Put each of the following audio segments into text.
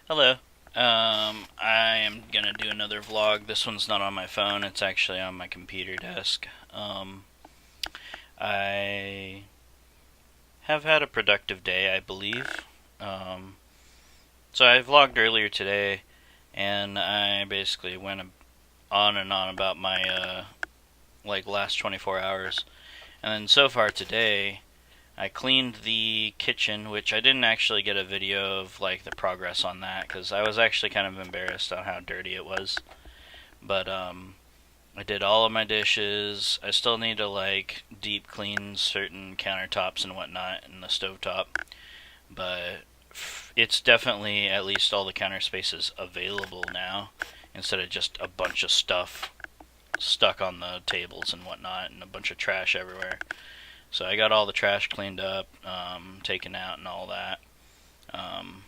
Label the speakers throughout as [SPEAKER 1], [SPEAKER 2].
[SPEAKER 1] Hello. I am gonna do another vlog. This one's not on my phone, it's actually on my computer desk. I have had a productive day, I believe. Um, so I vlogged earlier today, and I basically went on and on about my, last 24 hours. And then so far today, I cleaned the kitchen, which I didn't actually get a video of, the progress on that, because I was actually kind of embarrassed on how dirty it was. But I did all of my dishes. I still need to deep clean certain countertops and whatnot in the stovetop, but it's definitely at least all the counter spaces available now instead of just a bunch of stuff stuck on the tables and whatnot and a bunch of trash everywhere. So I got all the trash cleaned up, taken out, and all that. Um,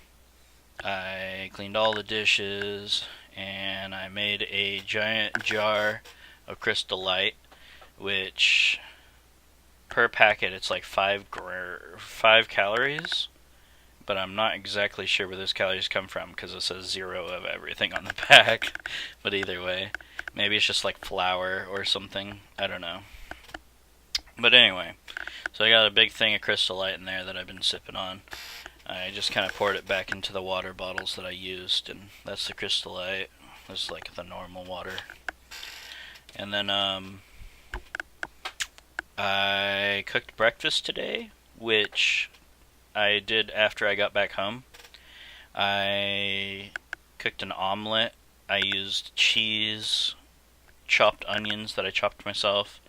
[SPEAKER 1] I cleaned all the dishes, and I made a giant jar of Crystal Light, which per packet it's like 5 calories, but I'm not exactly sure where those calories come from because it says 0 of everything on the pack. But either way, maybe it's just like flour or something. I don't know. But anyway, so I got a big thing of Crystal Light in there that I've been sipping on. I just kind of poured it back into the water bottles that I used, and that's the Crystal Light. This is like the normal water. And then I cooked breakfast today, which I did after I got back home. I cooked an omelet. I used cheese, chopped onions that I chopped myself,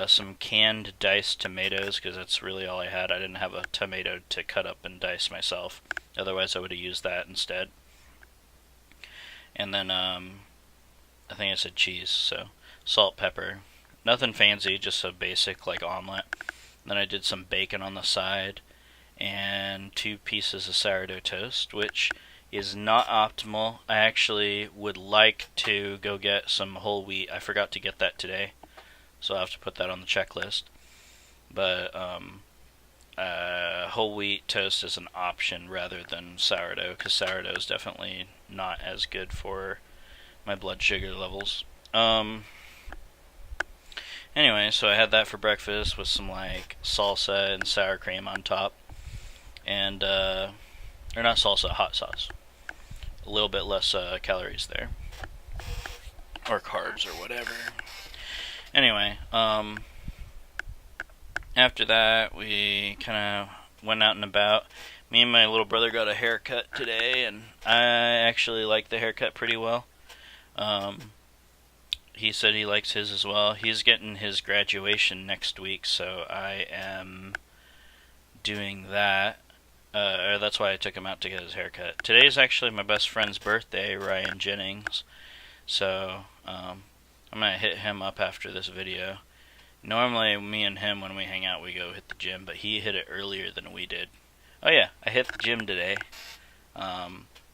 [SPEAKER 1] some canned diced tomatoes, because that's really all I had. I didn't have a tomato to cut up and dice myself. Otherwise, I would have used that instead. And then, I think I said cheese, so salt, pepper. Nothing fancy, just a basic, omelet. Then I did some bacon on the side, and 2 pieces of sourdough toast, which is not optimal. I actually would like to go get some whole wheat. I forgot to get that today, so I'll have to put that on the checklist. But whole wheat toast is an option rather than sourdough, because sourdough is definitely not as good for my blood sugar levels. Anyway, so I had that for breakfast with some salsa and sour cream on top, and or not salsa, hot sauce. A little bit less calories there, or carbs, or whatever. Anyway, after that, we kind of went out and about. Me and my little brother got a haircut today, and I actually like the haircut pretty well. He said he likes his as well. He's getting his graduation next week, so I am doing that. Or that's why I took him out to get his haircut. Today's actually my best friend's birthday, Ryan Jennings. So, I'm going to hit him up after this video. Normally, me and him, when we hang out, we go hit the gym, but he hit it earlier than we did. Oh yeah, I hit the gym today.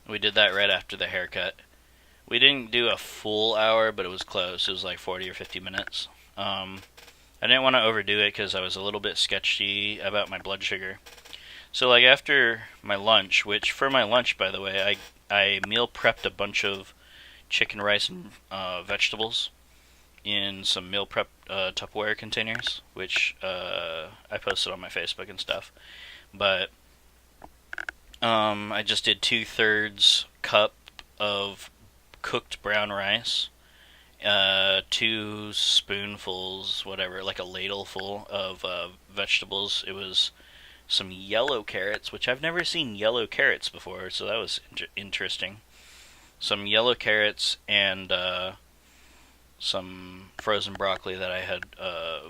[SPEAKER 1] We did that right after the haircut. We didn't do a full hour, but it was close. It was like 40 or 50 minutes. I didn't want to overdo it because I was a little bit sketchy about my blood sugar. So after my lunch, which for my lunch, by the way, I meal prepped a bunch of chicken, rice, and vegetables in some meal prep Tupperware containers, which I posted on my Facebook and stuff. But I just did 2/3 cup of cooked brown rice, 2 spoonfuls, whatever, like a ladle full of vegetables. It was some yellow carrots, which I've never seen yellow carrots before, so that was interesting. Some yellow carrots and some frozen broccoli that I had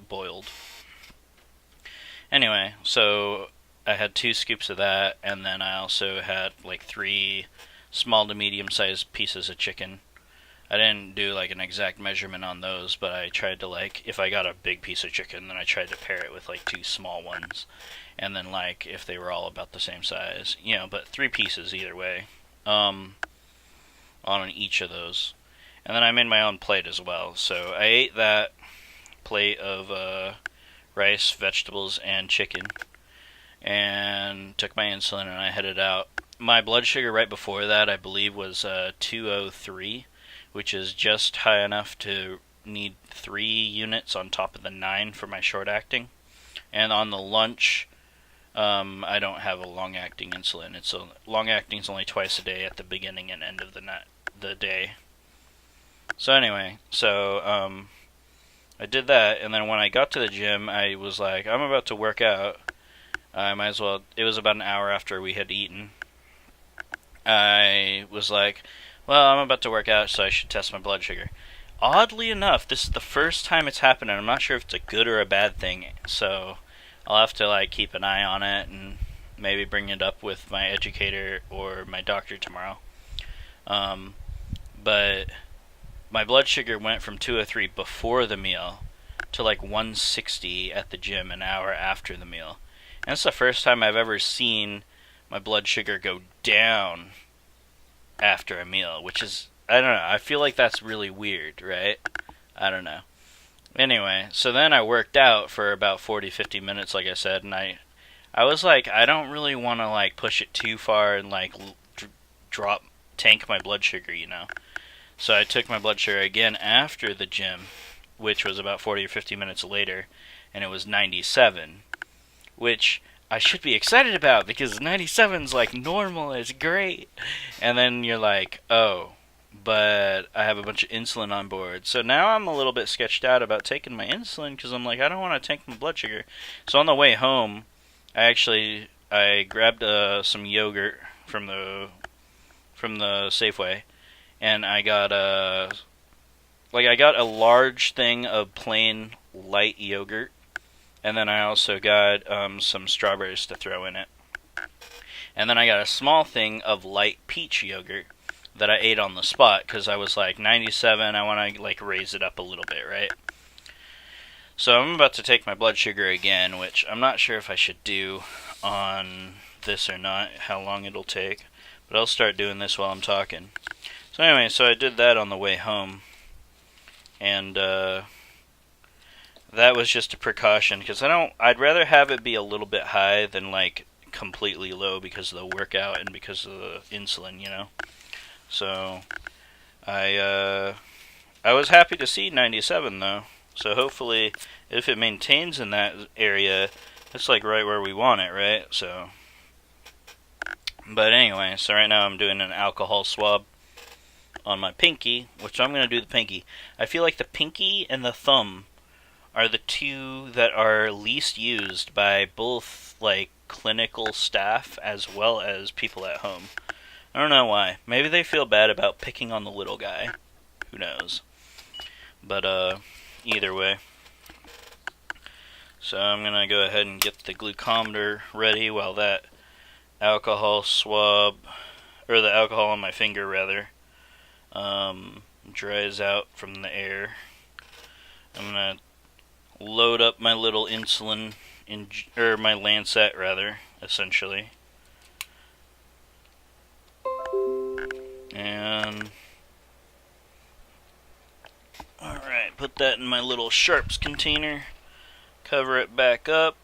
[SPEAKER 1] boiled. Anyway, so I had 2 scoops of that, and then I also had 3 small to medium sized pieces of chicken. I didn't do an exact measurement on those, but I tried to if I got a big piece of chicken, then I tried to pair it with 2 small ones, and then if they were all about the same size, but 3 pieces either way, on each of those. And then I made my own plate as well. So I ate that plate of rice, vegetables, and chicken, and took my insulin, and I headed out. my blood sugar right before that, I believe, was 203, which is just high enough to need 3 units on top of the 9 for my short acting. And on the lunch, I don't have a long acting insulin. It's a long acting is only twice a day at the beginning and end of the day. So anyway, I did that, and then when I got to the gym, I was like, I'm about to work out. I might as well. It was about an hour after we had eaten. I was like, well, I'm about to work out, so I should test my blood sugar. Oddly enough, this is the first time it's happened, and I'm not sure if it's a good or a bad thing. So I'll have to keep an eye on it and maybe bring it up with my educator or my doctor tomorrow. But my blood sugar went from 203 before the meal to 160 at the gym an hour after the meal. And it's the first time I've ever seen my blood sugar go down after a meal, which is, I don't know, I feel like that's really weird, right? I don't know. Anyway, so then I worked out for about 40-50 minutes, like I said, and I was like, I don't really want to push it too far and tank my blood sugar, So I took my blood sugar again after the gym, which was about 40 or 50 minutes later, and it was 97, which I should be excited about because 97's normal, it's great. And then you're like, oh, but I have a bunch of insulin on board. So now I'm a little bit sketched out about taking my insulin because I'm like, I don't want to tank my blood sugar. So on the way home, I grabbed some yogurt from the Safeway, and I got a large thing of plain light yogurt, and then I also got some strawberries to throw in it. And then I got a small thing of light peach yogurt that I ate on the spot because I was 97, I want to raise it up a little bit, right? So I'm about to take my blood sugar again, which I'm not sure if I should do on this or not, how long it'll take, but I'll start doing this while I'm talking. So anyway, so I did that on the way home, and that was just a precaution because I'd rather have it be a little bit high than completely low because of the workout and because of the insulin, So I was happy to see 97 though. So hopefully, if it maintains in that area, it's right where we want it, right? So, but anyway, so right now I'm doing an alcohol swab on my pinky, which I'm going to do the pinky. I feel like the pinky and the thumb are the two that are least used by both clinical staff as well as people at home. I don't know why. Maybe they feel bad about picking on the little guy. Who knows? But either way. So I'm going to go ahead and get the glucometer ready while that alcohol swab, or the alcohol on my finger rather, dries out from the air. I'm going to load up my little insulin, or my lancet rather, essentially. And alright, put that in my little sharps container, cover it back up.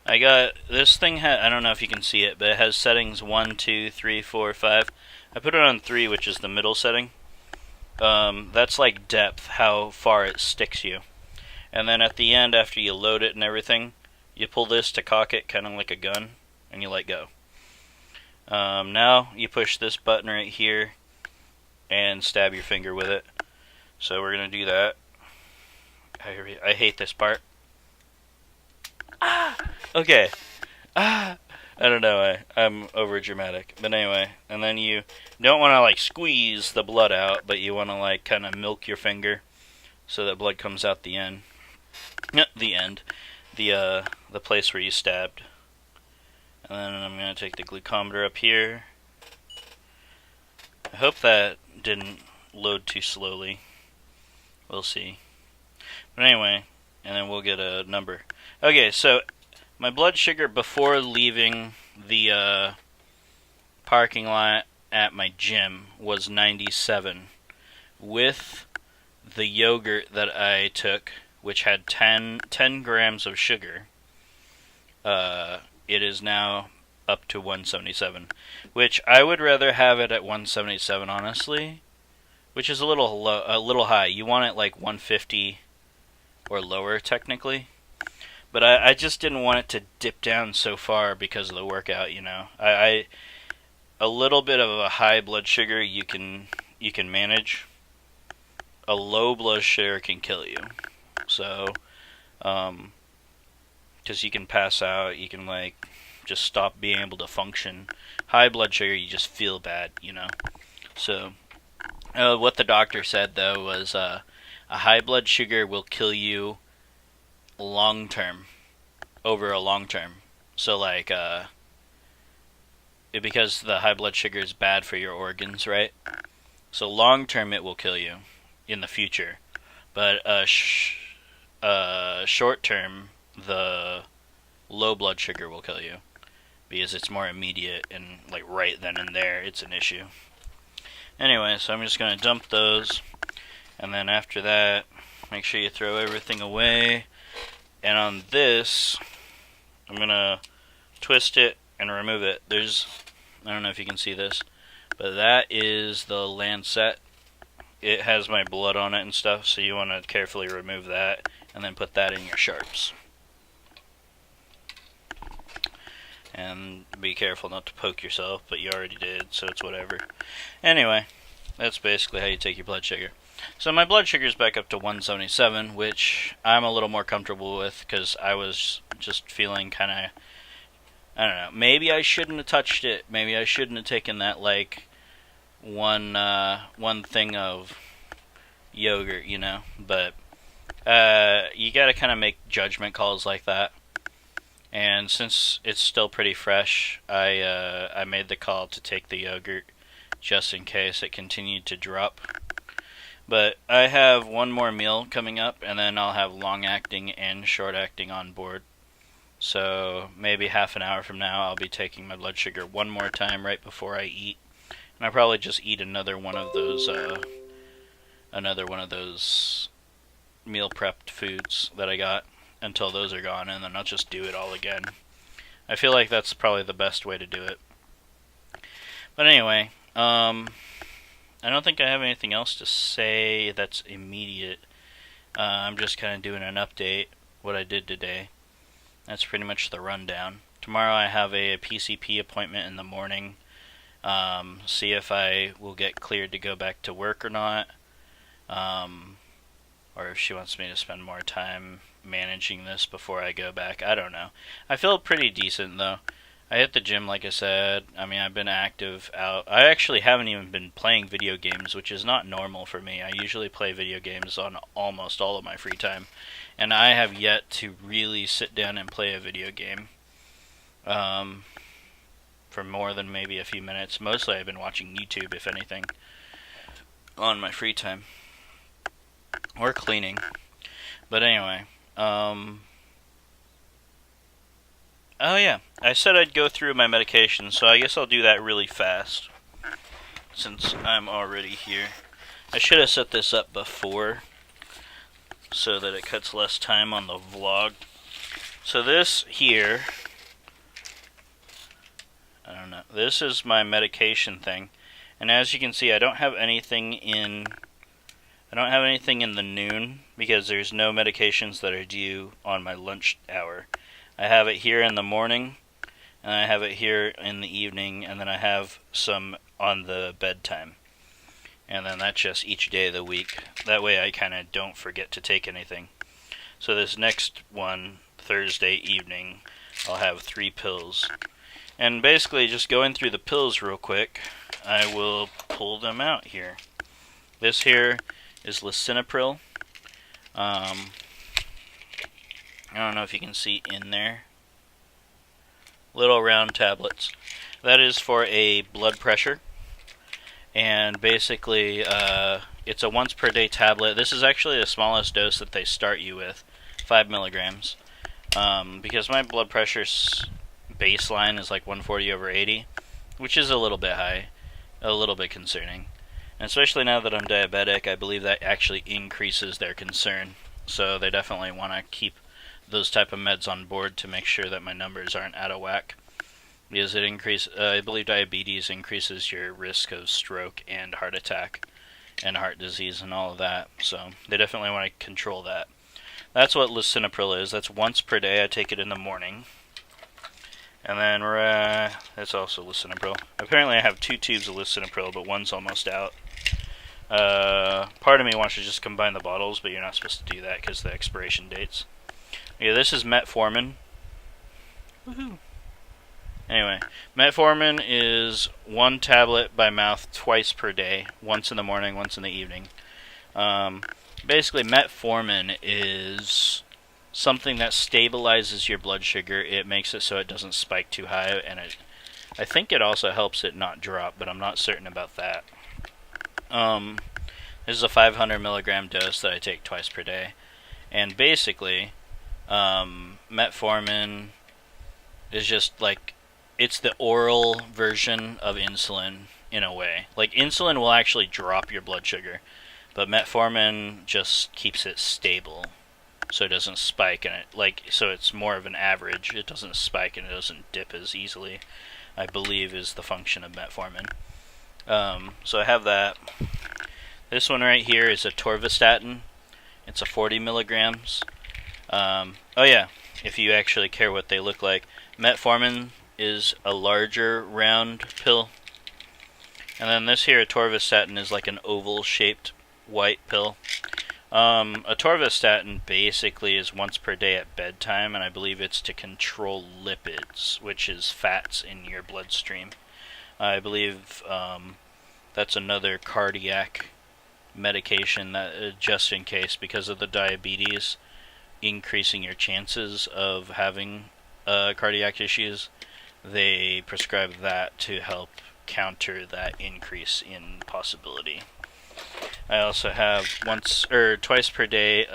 [SPEAKER 1] I got this thing, I don't know if you can see it, but it has settings 1, 2, 3, 4, 5. I put it on 3, which is the middle setting. That's depth, how far it sticks you. And then at the end, after you load it and everything, you pull this to cock it, kind of like a gun, and you let go. Now you push this button right here and stab your finger with it. So we're going to do that. I hate this part. Okay. I don't know, I'm over dramatic. But anyway, and then you don't want to squeeze the blood out, but you want to kind of milk your finger so that blood comes out the end. The place where you stabbed. And then I'm going to take the glucometer up here. I hope that didn't load too slowly. We'll see. But anyway, and then we'll get a number. Okay, so my blood sugar before leaving the parking lot at my gym was 97. With the yogurt that I took, which had 10 grams of sugar, it is now up to 177, which I would rather have it at 177, honestly, which is a little low, a little high. You want it like 150 or lower, technically. But I just didn't want it to dip down so far because of the workout, you know. A little bit of a high blood sugar you can manage. A low blood sugar can kill you. So, because you can pass out, you can like just stop being able to function. High blood sugar, you just feel bad, you know. So, what the doctor said though was a high blood sugar will kill you long term, over a long term. So like because the high blood sugar is bad for your organs, right? So long term it will kill you in the future, but short term the low blood sugar will kill you because it's more immediate and like right then and there it's an issue. Anyway, so I'm just gonna dump those, and then after that make sure you throw everything away. And on this, I'm gonna twist it and remove it. I don't know if you can see this, but that is the lancet. It has my blood on it and stuff, so you want to carefully remove that and then put that in your sharps. And be careful not to poke yourself, but you already did, so it's whatever. Anyway, that's basically how you take your blood sugar. So my blood sugar is back up to 177, which I'm a little more comfortable with because I was just feeling kind of, I don't know, maybe I shouldn't have touched it. Maybe I shouldn't have taken that like one thing of yogurt, you know. But you got to kind of make judgment calls like that. And since it's still pretty fresh, I made the call to take the yogurt just in case it continued to drop. But I have one more meal coming up, and then I'll have long-acting and short-acting on board. So maybe half an hour from now, I'll be taking my blood sugar one more time right before I eat. And I'll probably just eat another one of those meal prepped foods that I got until those are gone, and then I'll just do it all again. I feel like that's probably the best way to do it. But anyway, I don't think I have anything else to say that's immediate. I'm just kind of doing an update, what I did today. That's pretty much the rundown. Tomorrow I have a PCP appointment in the morning. See if I will get cleared to go back to work or not. Or if she wants me to spend more time managing this before I go back. I don't know. I feel pretty decent though. I hit the gym, like I said. I mean, I've been active out. I actually haven't even been playing video games, which is not normal for me. I usually play video games on almost all of my free time. And I have yet to really sit down and play a video game for more than maybe a few minutes. Mostly I've been watching YouTube, if anything, on my free time. Or cleaning. But anyway, oh yeah, I said I'd go through my medication, so I guess I'll do that really fast, since I'm already here. I should have set this up before, so that it cuts less time on the vlog. So this here, I don't know, this is my medication thing, and as you can see, I don't have anything in the noon, because there's no medications that are due on my lunch hour. I have it here in the morning, and I have it here in the evening, and then I have some on the bedtime. And then that's just each day of the week. That way I kind of don't forget to take anything. So this next one, Thursday evening, I'll have 3 pills. And basically, just going through the pills real quick, I will pull them out here. This here is lisinopril. I don't know if you can see in there. Little round tablets. That is for a blood pressure. And basically, it's a once per day tablet. This is actually the smallest dose that they start you with, 5 milligrams. Because my blood pressure's baseline is like 140/80, which is a little bit high, a little bit concerning. And especially now that I'm diabetic, I believe that actually increases their concern. So they definitely want to keep those type of meds on board to make sure that my numbers aren't out of whack. because I believe diabetes increases your risk of stroke and heart attack and heart disease and all of that. So they definitely want to control that. That's what lisinopril is. That's once per day. I take it in the morning. And then that's also lisinopril. Apparently I have 2 tubes of lisinopril, but one's almost out. Part of me wants to just combine the bottles, but you're not supposed to do that because of the expiration dates. Okay, this is metformin. Woohoo! Anyway, metformin is 1 tablet by mouth twice per day, once in the morning, once in the evening. Basically, metformin is something that stabilizes your blood sugar. It makes it so it doesn't spike too high, and I think it also helps it not drop, but I'm not certain about that. This is a 500 milligram dose that I take twice per day, and basically, metformin is just like, it's the oral version of insulin in a way. Like, insulin will actually drop your blood sugar, but metformin just keeps it stable, so it doesn't spike, and so it's more of an average. It doesn't spike and it doesn't dip as easily, I believe, is the function of metformin. So I have that. This one right here is a torvastatin. It's a 40 milligrams. Oh yeah, if you actually care what they look like. Metformin is a larger round pill. And then this here, torvastatin, is like an oval-shaped white pill. A torvastatin basically is once per day at bedtime, and I believe it's to control lipids, which is fats in your bloodstream. I believe that's another cardiac medication that, just in case, because of the diabetes, increasing your chances of having cardiac issues, they prescribe that to help counter that increase in possibility. I also have twice per day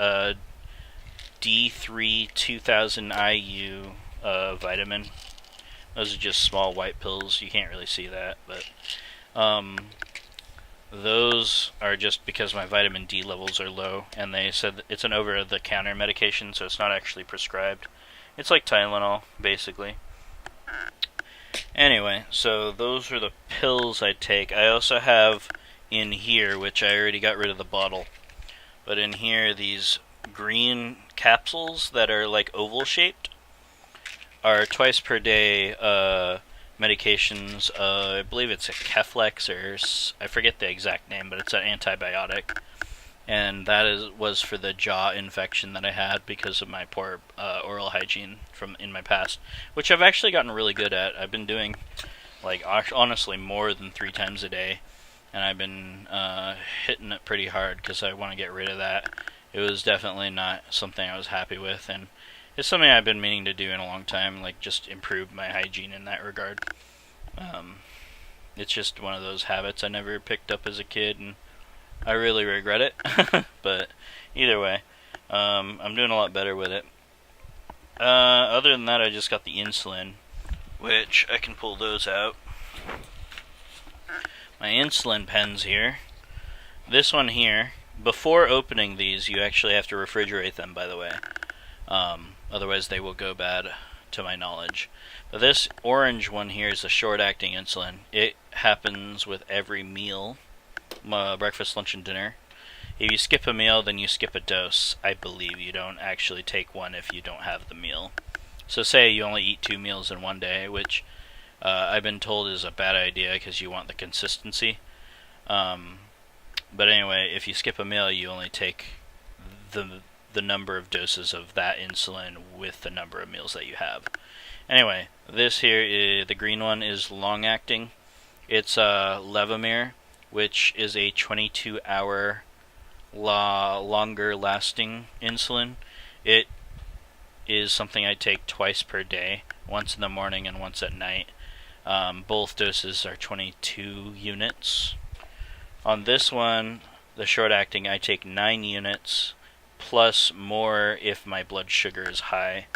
[SPEAKER 1] D3 2000 IU vitamin. Those are just small white pills. You can't really see that, but those are just because my vitamin D levels are low, and they said that it's an over-the-counter medication, so it's not actually prescribed. It's like Tylenol, basically. Anyway, so those are the pills I take. I also have in here, which I already got rid of the bottle, but in here, these green capsules that are like oval-shaped are twice per day medications. I believe it's a Keflex, or I forget the exact name, but it's an antibiotic. And that was for the jaw infection that I had because of my poor oral hygiene in my past, which I've actually gotten really good at. I've been doing, like, honestly, more than 3 times a day, and I've been hitting it pretty hard because I want to get rid of that. It was definitely not something I was happy with, and it's something I've been meaning to do in a long time, like just improve my hygiene in that regard. It's just one of those habits I never picked up as a kid, and I really regret it. But either way, I'm doing a lot better with it. Other than that, I just got the insulin, which I can pull those out. My insulin pens here. This one here, before opening these, you actually have to refrigerate them, by the way. Otherwise they will go bad, to my knowledge. But this orange one here is a short-acting insulin. It happens with every meal, breakfast, lunch, and dinner. If you skip a meal, then you skip a dose. I believe you don't actually take one if you don't have the meal. So say you only eat 2 meals in one day, which I've been told is a bad idea because you want the consistency. But anyway, if you skip a meal, you only take the number of doses of that insulin with the number of meals that you have. Anyway, this here, the green one, is long-acting. It's Levemir, which is a 22-hour longer-lasting insulin. It is something I take twice per day, once in the morning and once at night. Both doses are 22 units. On this one, the short-acting, I take 9 units, plus more if my blood sugar is high.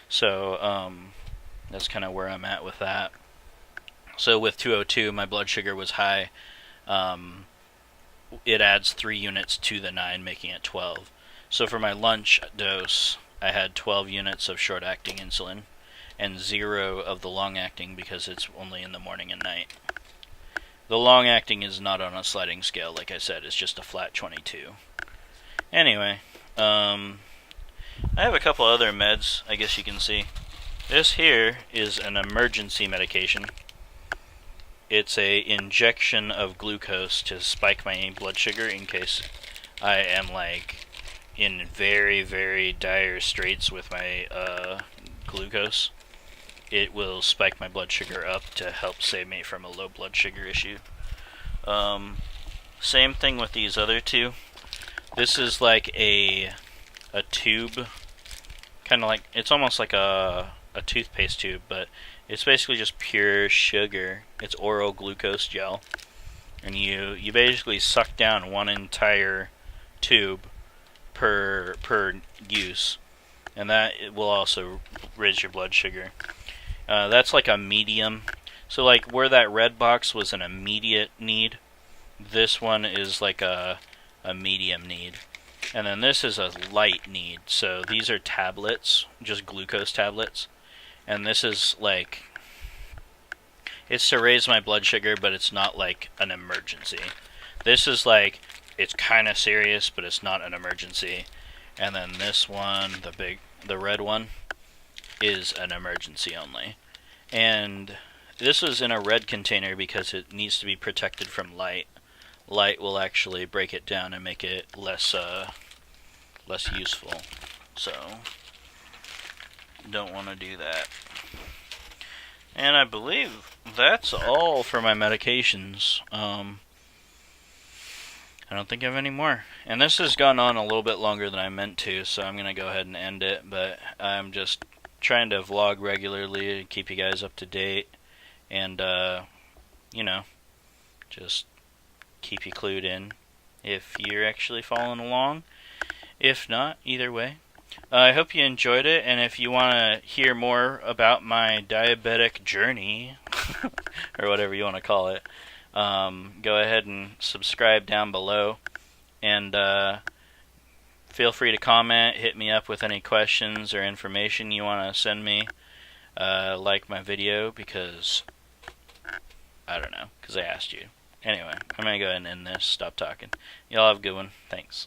[SPEAKER 1] So that's kind of where I'm at with that. So with 202, my blood sugar was high. It adds 3 units to the 9, making it 12. So for my lunch dose, I had 12 units of short-acting insulin. and 0 of the long-acting because it's only in the morning and night. The long-acting is not on a sliding scale, like I said, it's just a flat 22. Anyway, I have a couple other meds, I guess you can see. This here is an emergency medication. It's a injection of glucose to spike my blood sugar in case I am like in very, very dire straits with my glucose. It will spike my blood sugar up to help save me from a low blood sugar issue. Same thing with these other two. This is like a tube, kind of like, it's almost like a toothpaste tube, but it's basically just pure sugar. It's oral glucose gel, and you basically suck down one entire tube per use, and that will also raise your blood sugar. That's like a medium. So like where that red box was an immediate need, this one is like a medium need. And then this is a light need. So these are tablets, just glucose tablets. And this is like, it's to raise my blood sugar, but it's not like an emergency. This is like, it's kind of serious, but it's not an emergency. And then this one, the red one, is an emergency only. And this was in a red container because it needs to be protected from light. Light will actually break it down and make it less useful. So don't want to do that. And I believe that's all for my medications. I don't think I have any more. And this has gone on a little bit longer than I meant to, so I'm going to go ahead and end it. But I'm just trying to vlog regularly to keep you guys up to date. And, you know, just keep you clued in if you're actually following along. If not, either way. I hope you enjoyed it, and if you want to hear more about my diabetic journey, or whatever you want to call it, go ahead and subscribe down below, and feel free to comment, hit me up with any questions or information you want to send me. Like my video, because, I don't know, because I asked you. Anyway, I'm going to go ahead and end this, stop talking. Y'all have a good one. Thanks.